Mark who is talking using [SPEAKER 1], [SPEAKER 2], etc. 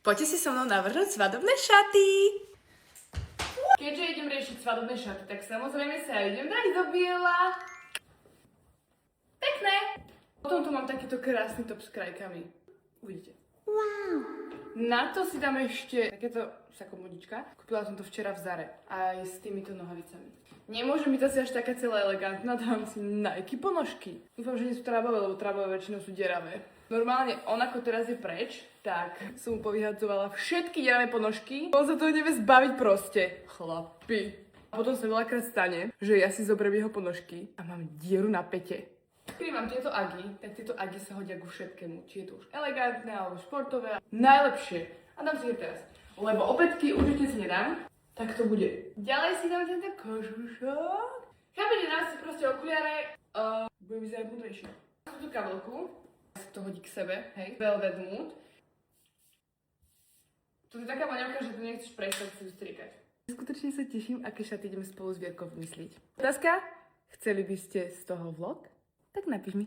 [SPEAKER 1] Poďte si so mnou navrhnúť svadobné šaty.
[SPEAKER 2] Keďže idem riešiť svadobné šaty, tak samozrejme sa idem dať do biela. Pekné! Potom tu mám takýto krásny top s krajkami. Uvidíte. Wow. Na to si dám ešte takéto sakomodička. Kúpila som to včera v Zare. Aj s týmito nohavicami. Nemôže mi to si až taká celá elegantná, dám si Nike ponožky. Dúfam, že nie sú trábové, lebo trábové väčšinou sú deravé. Normálne on ako teraz je preč, tak som mu povyhadzovala všetky deravé ponožky. On sa toho nevie zbaviť proste. Chlapi. A potom sa veľakrát stane, že ja si zoberiem jeho ponožky a mám dieru na pete. Keď mám tieto agy, tak tieto agy sa hodia ku všetkému. Či je to už elegantné alebo športové. Najlepšie. A dám si ich teraz. Lebo opätky určite si nedám. Tak to bude. Ďalej si dám tento kožušok. Chápete, dám si proste okuliare. Budem vyzerať múdrejšie. Tú kabelku. To hodí k sebe, hej. Velvet Mood. To je taká voňavka, že tu nechceš prestať si vystriekať. Skutočne sa teším, aké šaty ideme spolu s Vierkou vymysliť. Otázka? Chceli by ste z toho vlog? Tak napíš mi.